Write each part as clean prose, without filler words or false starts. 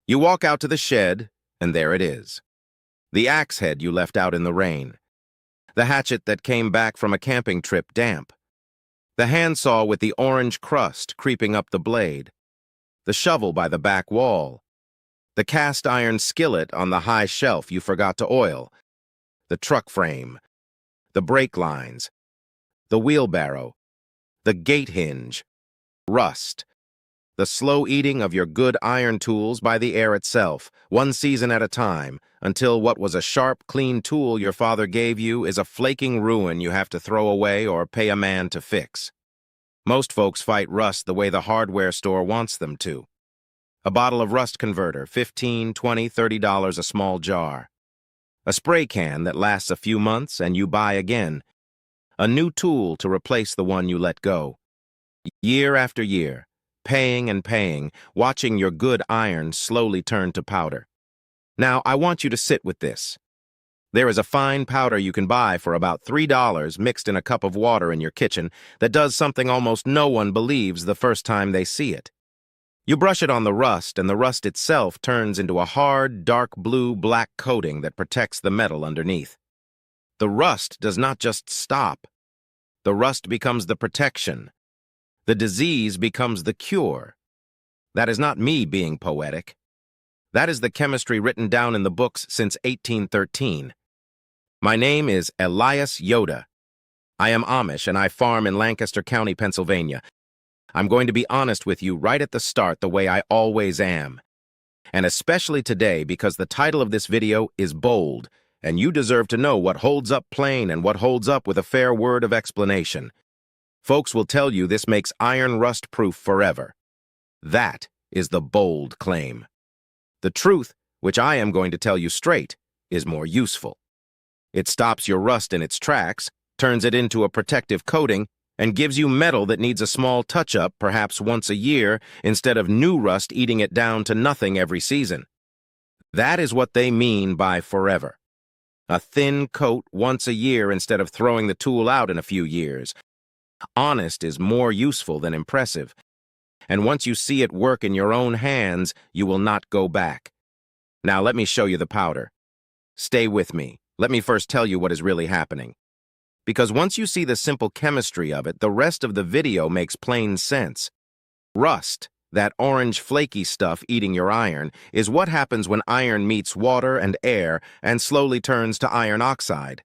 You walk out to the shed, and there it is. The axe head you left out in the rain. The hatchet that came back from a camping trip damp. The handsaw with the orange crust creeping up the blade. The shovel by the back wall. The cast iron skillet on the high shelf you forgot to oil. The truck frame. The brake lines. The wheelbarrow. The gate hinge. Rust. The slow eating of your good iron tools by the air itself, one season at a time, until what was a sharp, clean tool your father gave you is a flaking ruin you have to throw away or pay a man to fix. Most folks fight rust the way the hardware store wants them to. A bottle of rust converter, $15, $20, $30 a small jar. A spray can that lasts a few months and you buy again. A new tool to replace the one you let go. Year after year, paying and paying, watching your good iron slowly turn to powder. Now, I want you to sit with this. There is a fine powder you can buy for about $3 mixed in a cup of water in your kitchen that does something almost no one believes the first time they see it. You brush it on the rust, and the rust itself turns into a hard, dark blue-black coating that protects the metal underneath. The rust does not just stop. The rust becomes the protection. The disease becomes the cure. That is not me being poetic. That is the chemistry written down in the books since 1813. My name is Elias Yoder. I am Amish and I farm in Lancaster County, Pennsylvania. I'm going to be honest with you right at the start the way I always am. And especially today because the title of this video is bold, and you deserve to know what holds up plain and what holds up with a fair word of explanation. Folks will tell you this makes iron rust-proof forever. That is the bold claim. The truth, which I am going to tell you straight, is more useful. It stops your rust in its tracks, turns it into a protective coating, and gives you metal that needs a small touch-up perhaps once a year instead of new rust eating it down to nothing every season. That is what they mean by forever. A thin coat once a year instead of throwing the tool out in a few years. Honest is more useful than impressive. And once you see it work in your own hands, you will not go back. Now let me show you the powder. Stay with me. Let me first tell you what is really happening. Because once you see the simple chemistry of it, the rest of the video makes plain sense. Rust, that orange flaky stuff eating your iron, is what happens when iron meets water and air and slowly turns to iron oxide.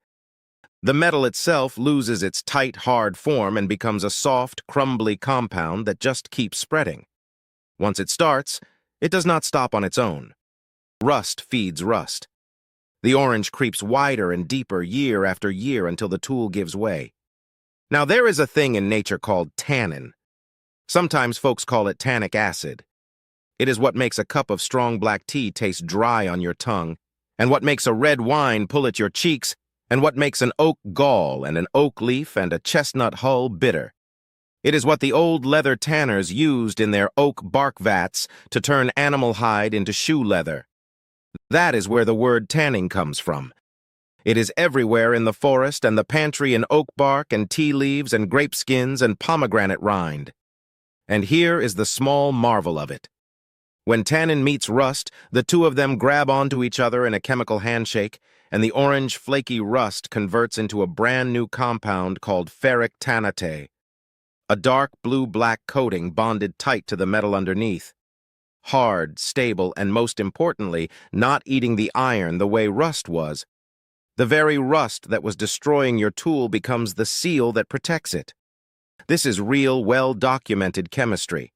The metal itself loses its tight, hard form and becomes a soft, crumbly compound that just keeps spreading. Once it starts, it does not stop on its own. Rust feeds rust. The orange creeps wider and deeper year after year until the tool gives way. Now, there is a thing in nature called tannin. Sometimes folks call it tannic acid. It is what makes a cup of strong black tea taste dry on your tongue, and what makes a red wine pull at your cheeks, and what makes an oak gall and an oak leaf and a chestnut hull bitter. It is what the old leather tanners used in their oak bark vats to turn animal hide into shoe leather. That is where the word tanning comes from. It is everywhere in the forest and the pantry in oak bark and tea leaves and grape skins and pomegranate rind. And here is the small marvel of it. When tannin meets rust, the two of them grab onto each other in a chemical handshake, and the orange, flaky rust converts into a brand new compound called ferric tannate, a dark blue-black coating bonded tight to the metal underneath. Hard, stable, and most importantly, not eating the iron the way rust was. The very rust that was destroying your tool becomes the seal that protects it. This is real, well-documented chemistry.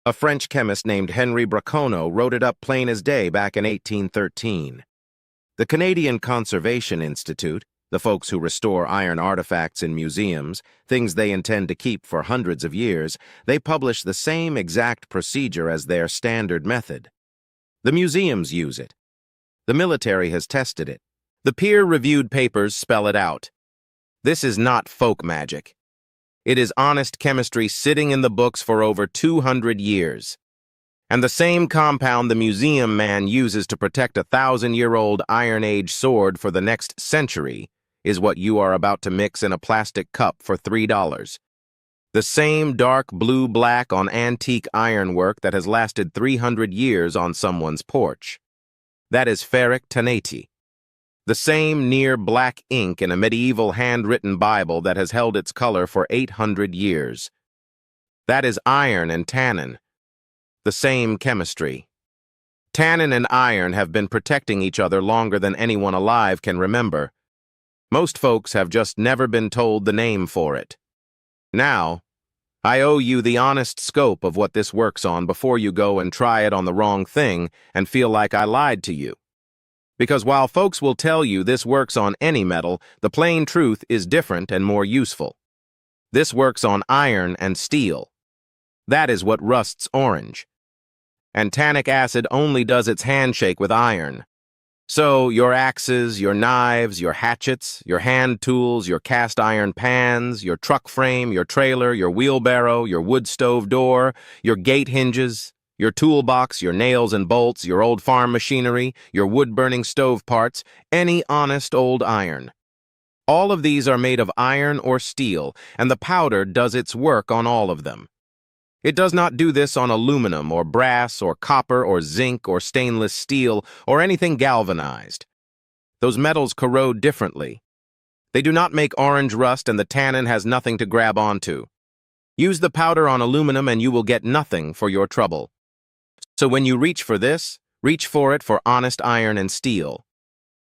A French chemist named Henri Braconnot wrote it up plain as day back in 1813. The Canadian Conservation Institute, the folks who restore iron artifacts in museums, things they intend to keep for hundreds of years, they publish the same exact procedure as their standard method. The museums use it. The military has tested it. The peer-reviewed papers spell it out. This is not folk magic. It is honest chemistry sitting in the books for over 200 years. And the same compound the museum man uses to protect a 1,000-year-old Iron Age sword for the next century is what you are about to mix in a plastic cup for $3. The same dark blue-black on antique ironwork that has lasted 300 years on someone's porch. That is Ferric Tannate. The same near black ink in a medieval handwritten Bible that has held its color for 800 years. That is iron and tannin. The same chemistry. Tannin and iron have been protecting each other longer than anyone alive can remember. Most folks have just never been told the name for it. Now, I owe you the honest scope of what this works on before you go and try it on the wrong thing and feel like I lied to you. Because while folks will tell you this works on any metal, the plain truth is different and more useful. This works on iron and steel. That is what rusts orange. And tannic acid only does its handshake with iron. So your axes, your knives, your hatchets, your hand tools, your cast iron pans, your truck frame, your trailer, your wheelbarrow, your wood stove door, your gate hinges, your toolbox, your nails and bolts, your old farm machinery, your wood-burning stove parts, any honest old iron. All of these are made of iron or steel, and the powder does its work on all of them. It does not do this on aluminum or brass or copper or zinc or stainless steel or anything galvanized. Those metals corrode differently. They do not make orange rust, and the tannin has nothing to grab onto. Use the powder on aluminum and you will get nothing for your trouble. So when you reach for this, reach for it for honest iron and steel.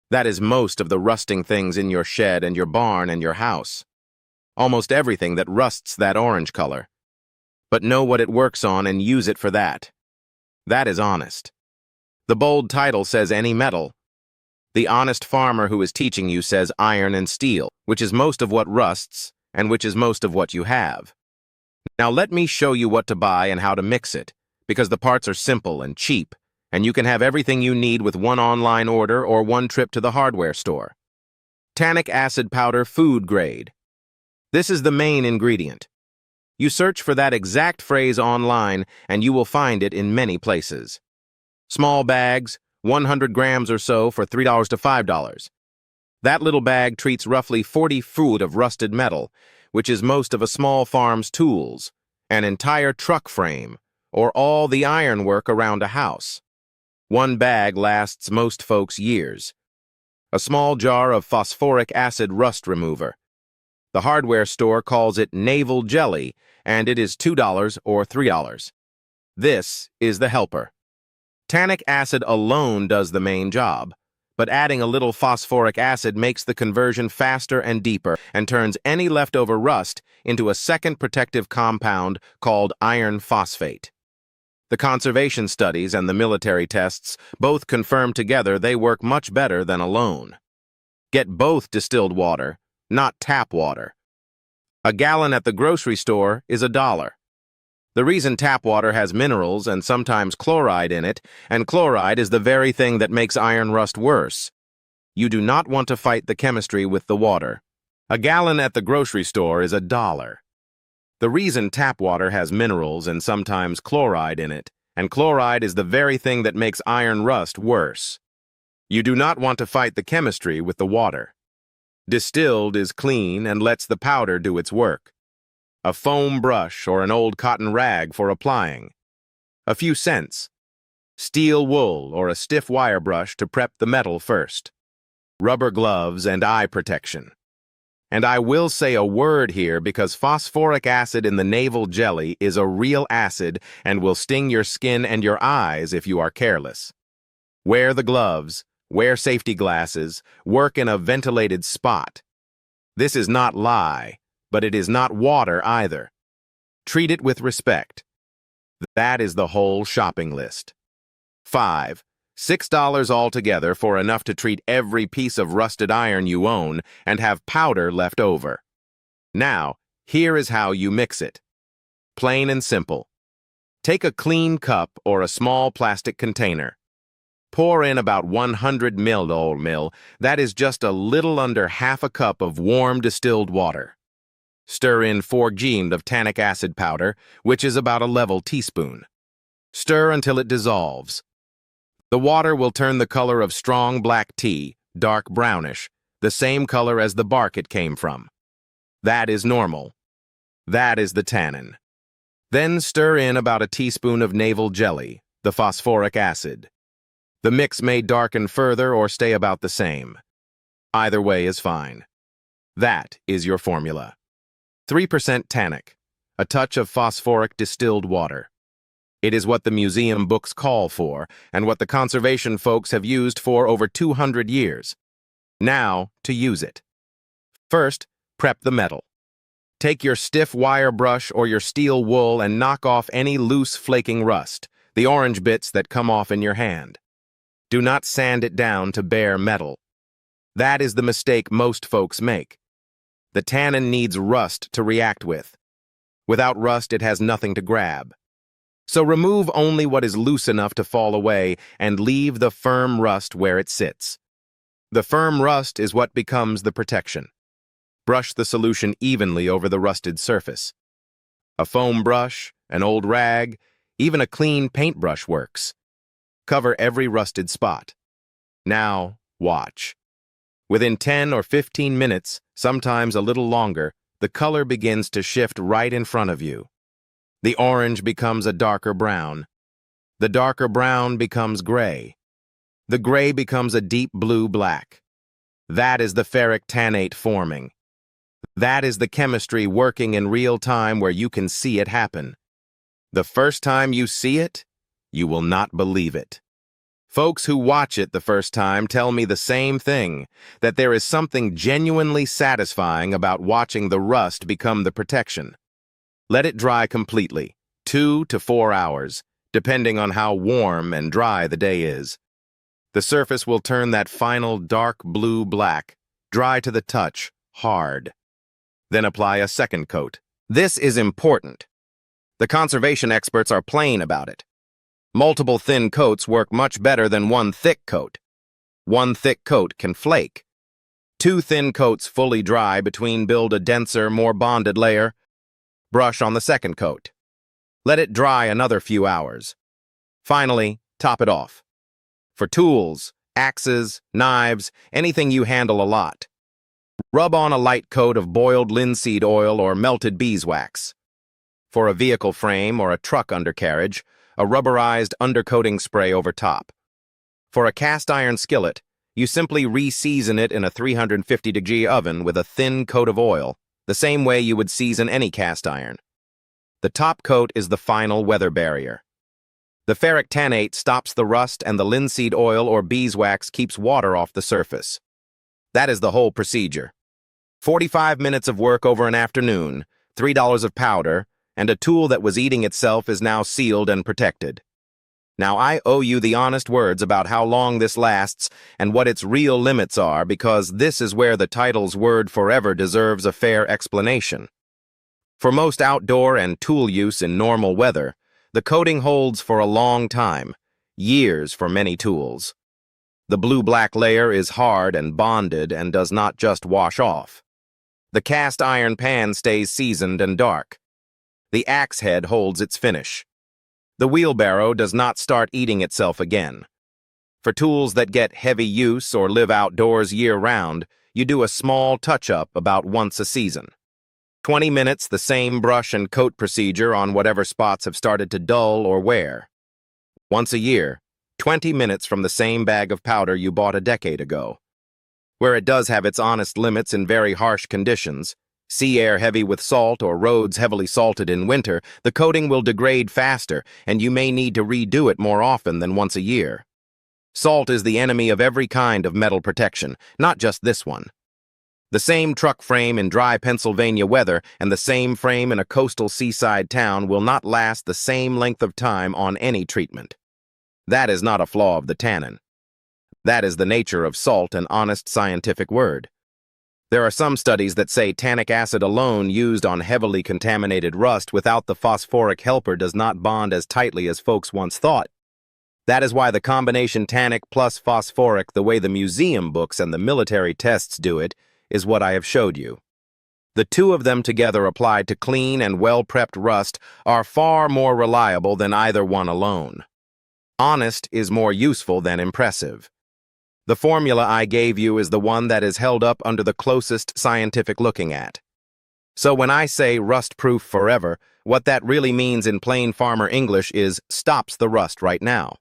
That is most of the rusting things in your shed and your barn and your house. Almost everything that rusts that orange color. But know what it works on and use it for that. That is honest. The bold title says any metal. The honest farmer who is teaching you says iron and steel, which is most of what rusts and which is most of what you have. Now let me show you what to buy and how to mix it, because the parts are simple and cheap, and you can have everything you need with one online order or one trip to the hardware store. Tannic acid powder food grade. This is the main ingredient. You search for that exact phrase online and you will find it in many places. Small bags, 100 grams or so for $3 to $5. That little bag treats roughly 40 foot of rusted metal, which is most of a small farm's tools, an entire truck frame, or all the ironwork around a house. One bag lasts most folks years. A small jar of phosphoric acid rust remover. The hardware store calls it navel jelly, and it is $2 or $3. This is the helper. Tannic acid alone does the main job, but adding a little phosphoric acid makes the conversion faster and deeper and turns any leftover rust into a second protective compound called iron phosphate. The conservation studies and the military tests both confirm together they work much better than alone. Get both distilled water, not tap water. A gallon at the grocery store is $1. The reason tap water has minerals and sometimes chloride in it, and chloride is the very thing that makes iron rust worse. You do not want to fight the chemistry with the water. A gallon at the grocery store is $1. The reason tap water has minerals and sometimes chloride in it, and chloride is the very thing that makes iron rust worse. You do not want to fight the chemistry with the water. Distilled is clean and lets the powder do its work. A foam brush or an old cotton rag for applying. A few cents. Steel wool or a stiff wire brush to prep the metal first. Rubber gloves and eye protection. And I will say a word here because phosphoric acid in the navel jelly is a real acid and will sting your skin and your eyes if you are careless. Wear the gloves. Wear safety glasses, work in a ventilated spot. This is not lye, but it is not water either. Treat it with respect. That is the whole shopping list. 5. $6 altogether for enough to treat every piece of rusted iron you own and have powder left over. Now, here is how you mix it. Plain and simple. Take a clean cup or a small plastic container. Pour in about 100 ml, that is just a little under half a cup of warm distilled water. Stir in 4 grams of tannic acid powder, which is about a level teaspoon. Stir until it dissolves. The water will turn the color of strong black tea, dark brownish, the same color as the bark it came from. That is normal. That is the tannin. Then stir in about a teaspoon of navel jelly, the phosphoric acid. The mix may darken further or stay about the same. Either way is fine. That is your formula. 3% tannic, a touch of phosphoric distilled water. It is what the museum books call for, and what the conservation folks have used for over 200 years. Now, to use it. First, prep the metal. Take your stiff wire brush or your steel wool and knock off any loose flaking rust, the orange bits that come off in your hand. Do not sand it down to bare metal. That is the mistake most folks make. The tannin needs rust to react with. Without rust, it has nothing to grab. So remove only what is loose enough to fall away and leave the firm rust where it sits. The firm rust is what becomes the protection. Brush the solution evenly over the rusted surface. A foam brush, an old rag, even a clean paintbrush works. Cover every rusted spot. Now, watch. Within 10 or 15 minutes, sometimes a little longer, the color begins to shift right in front of you. The orange becomes a darker brown. The darker brown becomes gray. The gray becomes a deep blue-black. That is the ferric tannate forming. That is the chemistry working in real time where you can see it happen. The first time you see it, you will not believe it. Folks who watch it the first time tell me the same thing, that there is something genuinely satisfying about watching the rust become the protection. Let it dry completely, 2 to 4 hours, depending on how warm and dry the day is. The surface will turn that final dark blue-black, dry to the touch, hard. Then apply a second coat. This is important. The conservation experts are plain about it. Multiple thin coats work much better than one thick coat. One thick coat can flake. 2 thin coats fully dry between build a denser, more bonded layer. Brush on the second coat. Let it dry another few hours. Finally, top it off. For tools, axes, knives, anything you handle a lot, rub on a light coat of boiled linseed oil or melted beeswax. For a vehicle frame or a truck undercarriage, a rubberized undercoating spray over top. For a cast iron skillet, you simply re-season it in a 350-degree oven with a thin coat of oil, the same way you would season any cast iron. The top coat is the final weather barrier. The ferric tannate stops the rust and the linseed oil or beeswax keeps water off the surface. That is the whole procedure. 45 minutes of work over an afternoon, $3 of powder, and a tool that was eating itself is now sealed and protected. Now I owe you the honest words about how long this lasts and what its real limits are, because this is where the title's word forever deserves a fair explanation. For most outdoor and tool use in normal weather, the coating holds for a long time, years for many tools. The blue-black layer is hard and bonded and does not just wash off. The cast iron pan stays seasoned and dark. The axe head holds its finish. The wheelbarrow does not start eating itself again. For tools that get heavy use or live outdoors year-round, you do a small touch-up about once a season. 20 minutes, the same brush and coat procedure on whatever spots have started to dull or wear. Once a year, 20 minutes from the same bag of powder you bought a decade ago. Where it does have its honest limits in very harsh conditions, sea air heavy with salt or roads heavily salted in winter, the coating will degrade faster, and you may need to redo it more often than once a year. Salt is the enemy of every kind of metal protection, not just this one. The same truck frame in dry Pennsylvania weather and the same frame in a coastal seaside town will not last the same length of time on any treatment. That is not a flaw of the tannin. That is the nature of salt, an honest scientific word. There are some studies that say tannic acid alone used on heavily contaminated rust without the phosphoric helper does not bond as tightly as folks once thought. That is why the combination tannic plus phosphoric, the way the museum books and the military tests do it, is what I have showed you. The two of them together applied to clean and well-prepped rust are far more reliable than either one alone. Honest is more useful than impressive. The formula I gave you is the one that is held up under the closest scientific looking at. So when I say rust-proof forever, what that really means in plain farmer English is stops the rust right now.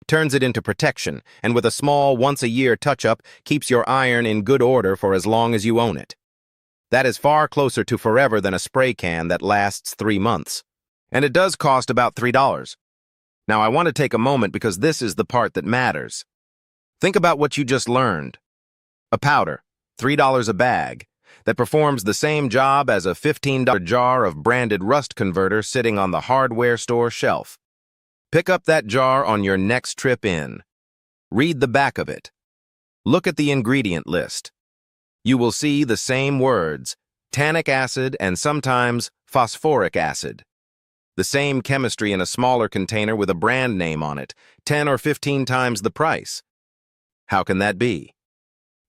Turns it into protection, and with a small once-a-year touch-up, keeps your iron in good order for as long as you own it. That is far closer to forever than a spray can that lasts 3 months. And it does cost about $3. Now I want to take a moment because this is the part that matters. Think about what you just learned. A powder, $3 a bag, that performs the same job as a $15 jar of branded rust converter sitting on the hardware store shelf. Pick up that jar on your next trip in. Read the back of it. Look at the ingredient list. You will see the same words, tannic acid and sometimes phosphoric acid. The same chemistry in a smaller container with a brand name on it, 10 or 15 times the price. How can that be?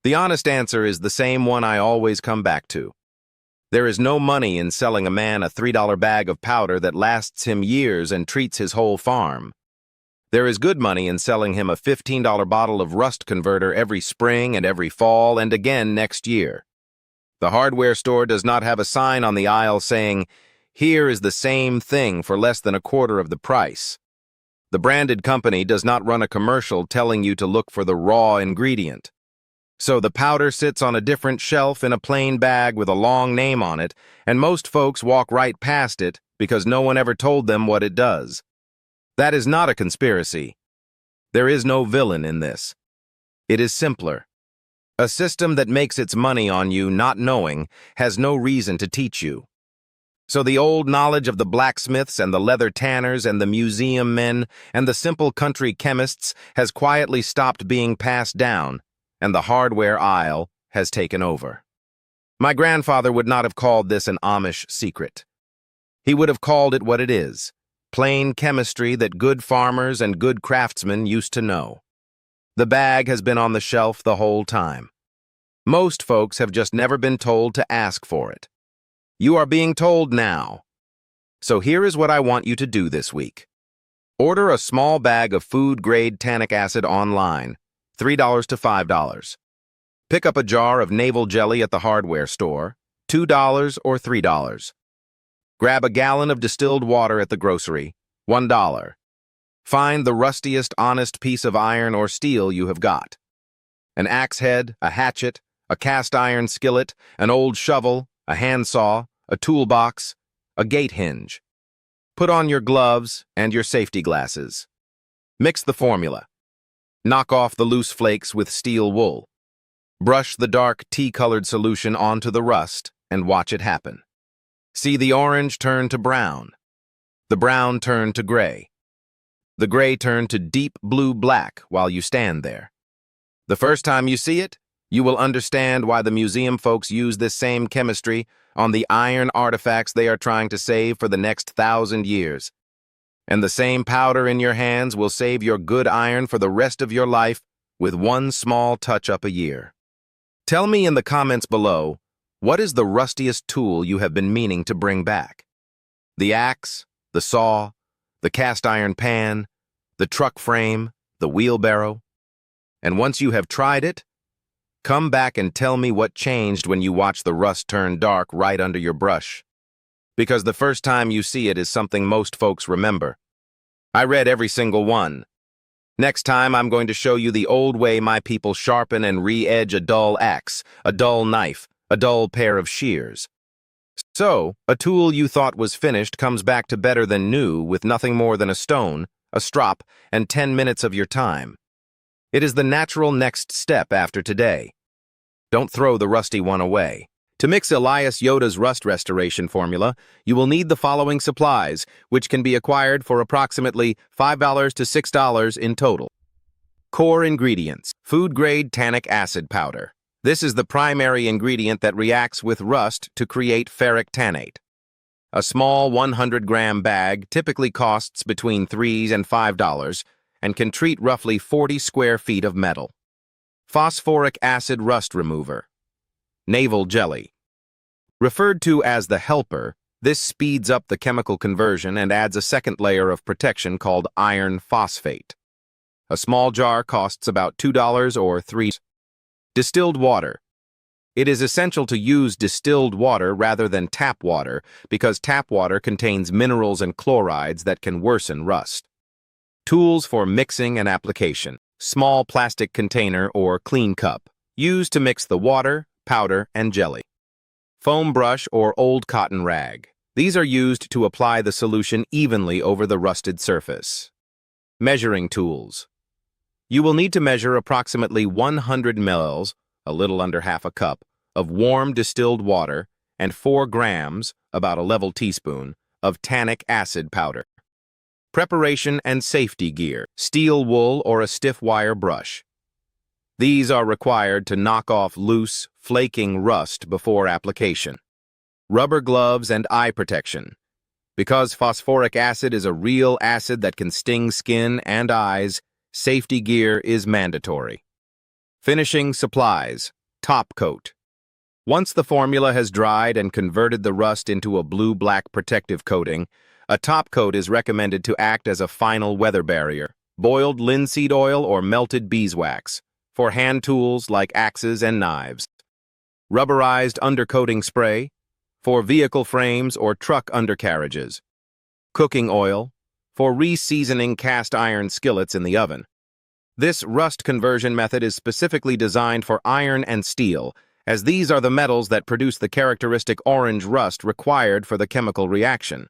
The honest answer is the same one I always come back to. There is no money in selling a man a $3 bag of powder that lasts him years and treats his whole farm. There is good money in selling him a $15 bottle of rust converter every spring and every fall and again next year. The hardware store does not have a sign on the aisle saying, "Here is the same thing for less than a quarter of the price." The branded company does not run a commercial telling you to look for the raw ingredient. So the powder sits on a different shelf in a plain bag with a long name on it, and most folks walk right past it because no one ever told them what it does. That is not a conspiracy. There is no villain in this. It is simpler. A system that makes its money on you not knowing has no reason to teach you. So the old knowledge of the blacksmiths and the leather tanners and the museum men and the simple country chemists has quietly stopped being passed down, and the hardware aisle has taken over. My grandfather would not have called this an Amish secret. He would have called it what it is, plain chemistry that good farmers and good craftsmen used to know. The bag has been on the shelf the whole time. Most folks have just never been told to ask for it. You are being told now. So here is what I want you to do this week. Order a small bag of food-grade tannic acid online, $3 to $5. Pick up a jar of navel jelly at the hardware store, $2 or $3. Grab a gallon of distilled water at the grocery, $1. Find the rustiest, honest piece of iron or steel you have got. An axe head, a hatchet, a cast iron skillet, an old shovel, a handsaw, a toolbox, a gate hinge. Put on your gloves and your safety glasses. Mix the formula. Knock off the loose flakes with steel wool. Brush the dark tea-colored solution onto the rust and watch it happen. See the orange turn to brown. The brown turn to gray. The gray turn to deep blue-black while you stand there. The first time you see it, you will understand why the museum folks use this same chemistry on the iron artifacts they are trying to save for the next 1,000 years. And the same powder in your hands will save your good iron for the rest of your life with one small touch-up a year. Tell me in the comments below, what is the rustiest tool you have been meaning to bring back? The axe, the saw, the cast iron pan, the truck frame, the wheelbarrow? And once you have tried it, come back and tell me what changed when you watch the rust turn dark right under your brush. Because the first time you see it is something most folks remember. I read every single one. Next time I'm going to show you the old way my people sharpen and re-edge a dull axe, a dull knife, a dull pair of shears. So, a tool you thought was finished comes back to better than new with nothing more than a stone, a strop, and 10 minutes of your time. It is the natural next step after today. Don't throw the rusty one away. To mix Elias Yoder's rust restoration formula, you will need the following supplies, which can be acquired for approximately $5 to $6 in total. Core ingredients: food-grade tannic acid powder. This is the primary ingredient that reacts with rust to create ferric tannate. A small 100-gram bag typically costs between $3 and $5 and can treat roughly 40 square feet of metal. Phosphoric acid rust remover. Navel jelly. Referred to as the helper, this speeds up the chemical conversion and adds a second layer of protection called iron phosphate. A small jar costs about $2 or $3. Distilled water. It is essential to use distilled water rather than tap water because tap water contains minerals and chlorides that can worsen rust. Tools for mixing and application. Small plastic container or clean cup, used to mix the water, powder, and jelly. Foam brush or old cotton rag. These are used to apply the solution evenly over the rusted surface. Measuring tools. You will need to measure approximately 100 ml, a little under half a cup, of warm distilled water and 4 grams, about a level teaspoon, of tannic acid powder. Preparation and safety gear. Steel wool or a stiff wire brush. These are required to knock off loose, flaking rust before application. Rubber gloves and eye protection. Because phosphoric acid is a real acid that can sting skin and eyes, safety gear is mandatory. Finishing supplies. Top coat. Once the formula has dried and converted the rust into a blue-black protective coating, a top coat is recommended to act as a final weather barrier. Boiled linseed oil or melted beeswax for hand tools like axes and knives. Rubberized undercoating spray for vehicle frames or truck undercarriages. Cooking oil for re-seasoning cast iron skillets in the oven. This rust conversion method is specifically designed for iron and steel, as these are the metals that produce the characteristic orange rust required for the chemical reaction.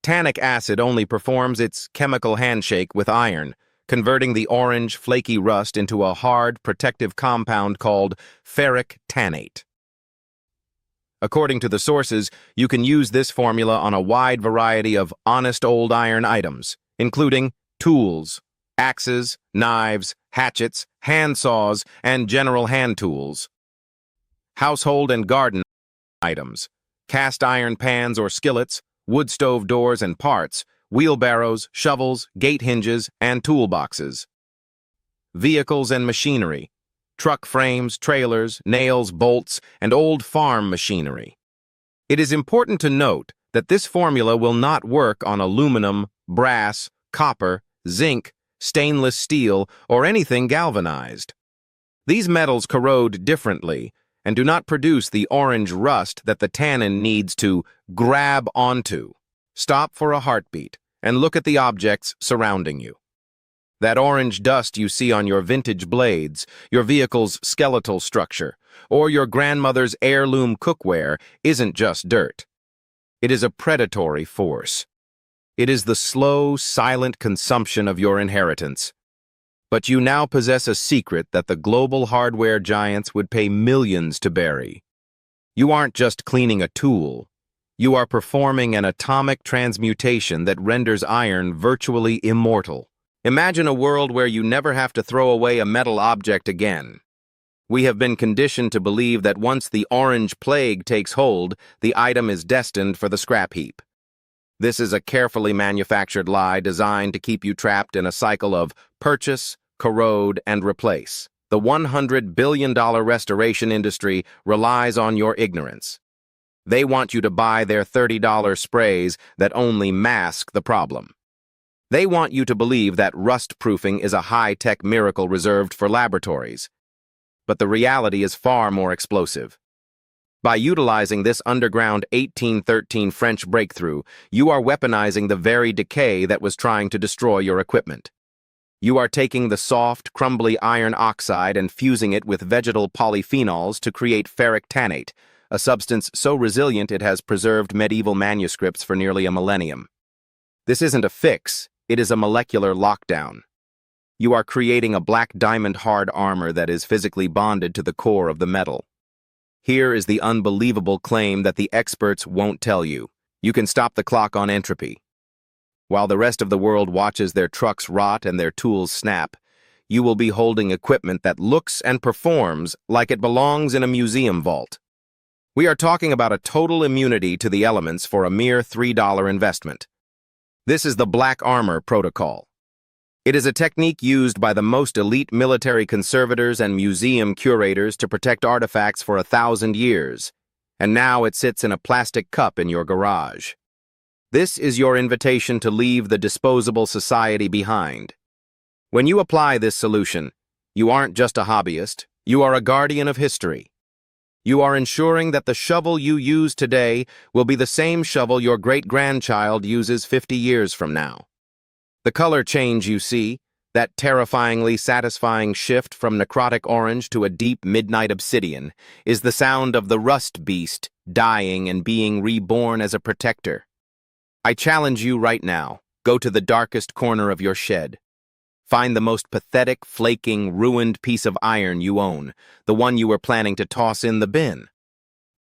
Tannic acid only performs its chemical handshake with iron, converting the orange, flaky rust into a hard, protective compound called ferric tannate. According to the sources, you can use this formula on a wide variety of honest old iron items, including tools, axes, knives, hatchets, hand saws, and general hand tools. Household and garden items, cast iron pans or skillets, wood stove doors and parts, wheelbarrows, shovels, gate hinges, and toolboxes. Vehicles and machinery, truck frames, trailers, nails, bolts, and old farm machinery. It is important to note that this formula will not work on aluminum, brass, copper, zinc, stainless steel, or anything galvanized. These metals corrode differently and do not produce the orange rust that the tannin needs to grab onto. Stop for a heartbeat and look at the objects surrounding you. That orange dust you see on your vintage blades, your vehicle's skeletal structure, or your grandmother's heirloom cookware isn't just dirt. It is a predatory force. It is the slow, silent consumption of your inheritance. But you now possess a secret that the global hardware giants would pay millions to bury. You aren't just cleaning a tool. You are performing an atomic transmutation that renders iron virtually immortal. Imagine a world where you never have to throw away a metal object again. We have been conditioned to believe that once the orange plague takes hold, the item is destined for the scrap heap. This is a carefully manufactured lie designed to keep you trapped in a cycle of purchase, corrode, and replace. The $100 billion restoration industry relies on your ignorance. They want you to buy their $30 sprays that only mask the problem. They want you to believe that rust-proofing is a high-tech miracle reserved for laboratories. But the reality is far more explosive. By utilizing this underground 1813 French breakthrough, you are weaponizing the very decay that was trying to destroy your equipment. You are taking the soft, crumbly iron oxide and fusing it with vegetal polyphenols to create ferric tannate, a substance so resilient it has preserved medieval manuscripts for nearly a millennium. This isn't a fix. It is a molecular lockdown. You are creating a black diamond hard armor that is physically bonded to the core of the metal. Here is the unbelievable claim that the experts won't tell you. You can stop the clock on entropy. While the rest of the world watches their trucks rot and their tools snap, you will be holding equipment that looks and performs like it belongs in a museum vault. We are talking about a total immunity to the elements for a mere $3 investment. This is the Black Armor Protocol. It is a technique used by the most elite military conservators and museum curators to protect artifacts for 1,000 years, and now it sits in a plastic cup in your garage. This is your invitation to leave the disposable society behind. When you apply this solution, you aren't just a hobbyist, You are a guardian of history. You are ensuring that the shovel you use today will be the same shovel your great-grandchild uses 50 years from now. The color change you see, that terrifyingly satisfying shift from necrotic orange to a deep midnight obsidian, is the sound of the rust beast dying and being reborn as a protector. I challenge you right now, go to the darkest corner of your shed. Find the most pathetic, flaking, ruined piece of iron you own, the one you were planning to toss in the bin.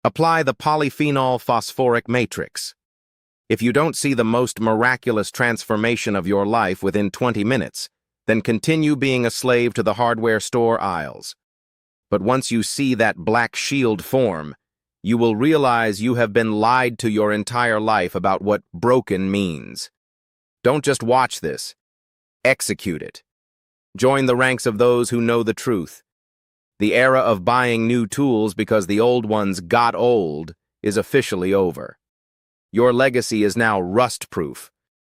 Apply the polyphenol phosphoric matrix. If you don't see the most miraculous transformation of your life within 20 minutes, then continue being a slave to the hardware store aisles. But once you see that black shield form, you will realize you have been lied to your entire life about what broken means. Don't just watch this. Execute it. Join the ranks of those who know the truth. The era of buying new tools because the old ones got old is officially over. Your legacy is now rust-proof.